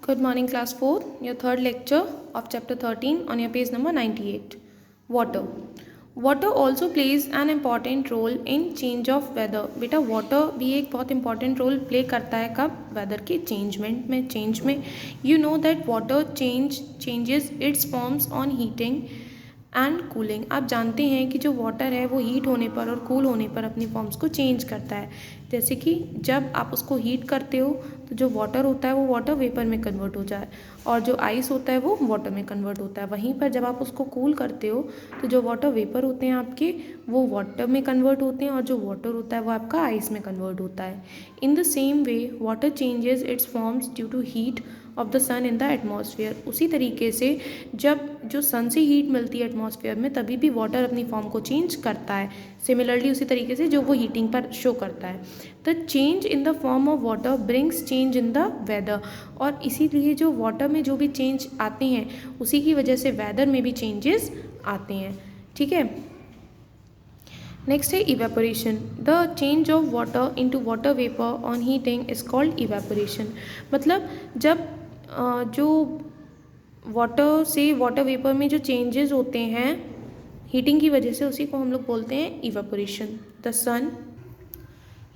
Good morning, class 4. Your third lecture of chapter 13 on your page number 98. Water. Water also plays an important role in change of weather. बेटा water भी एक बहुत important role play करता है कब weather के change में. You know that water changes its forms on heating and cooling. आप जानते हैं कि जो वाटर है वो हीट होने पर और कूल होने पर अपनी फॉर्म्स को चेंज करता है. जैसे कि जब आप उसको हीट करते हो तो जो वाटर होता है वो वाटर वेपर में कन्वर्ट हो जाए और जो आइस होता है वो वाटर में कन्वर्ट होता है. वहीं पर जब आप उसको कूल करते हो तो जो वाटर वेपर होते हैं आपके वो वाटर में कन्वर्ट होते हैं और जो वाटर होता है वो आपका आइस में कन्वर्ट होता है. In the same way water changes its forms due to heat of the sun in the atmosphere. उसी तरीके से जब जो सन से हीट मिलती है एटमॉस्फेयर में तभी भी वाटर अपनी फॉर्म को चेंज करता है. सिमिलरली उसी तरीके से जो वो हीटिंग पर शो करता है. The change in the form of water brings change in the weather. और इसीलिए जो वाटर में जो भी चेंज आते हैं उसी की वजह से वेदर में भी चेंजेस आते हैं. ठीक है. नेक्स्ट है evaporation. The change of water into water vapour on heating is called evaporation. मतलब जब जो वाटर से वाटर वेपर में जो चेंजेस होते हैं हीटिंग की वजह से उसी को हम लोग बोलते हैं evaporation. The sun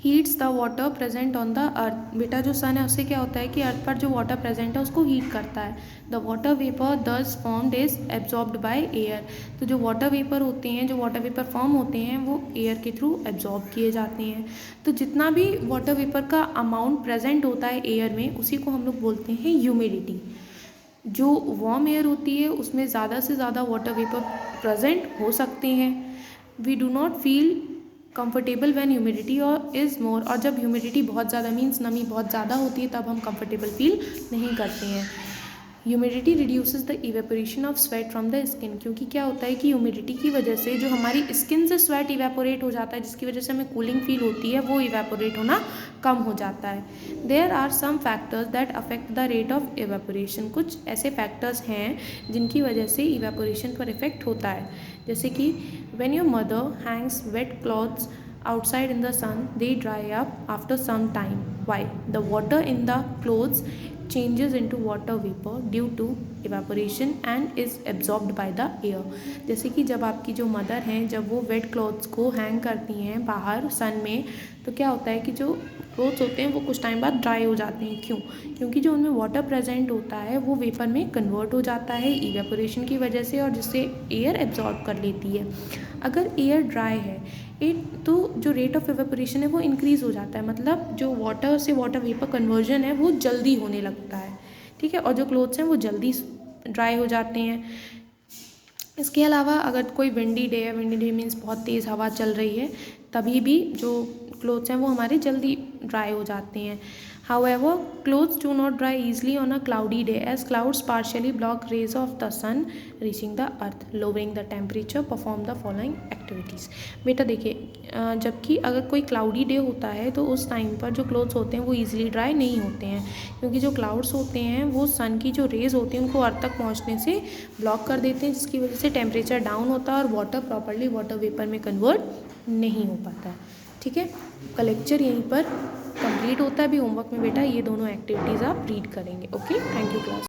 heats the water present on the earth. बेटा जो सन है उससे क्या होता है कि अर्थ पर जो वाटर प्रेजेंट है उसको हीट करता है. द वाटर वेपर दस formed is absorbed by air. तो जो वाटर वेपर होते हैं जो वाटर वेपर फॉर्म होते हैं वो एयर के थ्रू एब्जॉर्ब किए जाते हैं. तो जितना भी वाटर वेपर का अमाउंट प्रेजेंट होता है एयर में उसी को हम लोग बोलते हैं ह्यूमिडिटी. जो वार्म एयर होती है उसमें ज़्यादा से ज़्यादा वाटर वेपर प्रेजेंट हो सकते हैं. We do not feel comfortable when humidity और इज़ मोर. और जब ह्यूमिडिटी बहुत ज़्यादा मीन्स नमी बहुत ज़्यादा होती है तब हम कंफर्टेबल फील नहीं करते हैं. Humidity reduces the evaporation of sweat from the skin. क्योंकि क्या होता है कि ह्यूमिडिटी की वजह से जो हमारी स्किन से स्वेट इवेपोरेट हो जाता है जिसकी वजह से हमें कूलिंग फील होती है वो इवेपोरेट होना कम हो जाता है. There are some factors that affect the rate of evaporation. कुछ ऐसे फैक्टर्स हैं जिनकी वजह से इवेपोरेशन पर इफेक्ट होता है. जैसे कि when your mother hangs wet clothes outside in the sun they dry up after some time. Why? The water in the clothes changes into water vapor due to evaporation and is absorbed by the air. जैसे कि जब आपकी जो mother हैं जब वो wait clothes को hang करती हैं बाहर सन में तो क्या होता है कि जो क्लोथ्स होते हैं वो कुछ टाइम बाद ड्राई हो जाते हैं. क्यों? क्योंकि जो उनमें वाटर प्रेजेंट होता है वो वेपर में कन्वर्ट हो जाता है इवेपोरेशन की वजह से और जिससे एयर एब्जॉर्ब कर लेती है. अगर एयर ड्राई है तो जो रेट ऑफ इवेपोरेशन है वो इंक्रीज़ हो जाता है. मतलब जो वाटर से वाटर वेपर कन्वर्जन है वो जल्दी होने लगता है. ठीक है. और जो क्लोथ्स हैं वो जल्दी ड्राई हो जाते हैं. इसके अलावा अगर कोई विंडी डे है, विंडी डे मीन्स बहुत तेज़ हवा चल रही है, तभी भी जो क्लोथ्स हैं वो हमारे जल्दी ड्राई हो जाते हैं. However, clothes do not dry easily on a cloudy day as clouds partially block rays of the sun reaching the earth, lowering the temperature. Perform the following activities. बेटा देखिए जबकि अगर कोई क्लाउडी डे होता है तो उस टाइम पर जो क्लोथ्स होते हैं वो ईजिली ड्राई नहीं होते हैं क्योंकि जो क्लाउड्स होते हैं वो सन की जो रेज होती हैं उनको अर्थ तक पहुँचने से ब्लॉक कर देते हैं जिसकी वजह से टेम्परेचर डाउन होता है और वाटर प्रॉपरली वाटर वेपर में कन्वर्ट नहीं हो पाता है. ठीक है. का लेक्चर यहीं पर कंप्लीट होता है. अभी होमवर्क में बेटा ये दोनों एक्टिविटीज़ आप रीड करेंगे. ओके. Thank you class.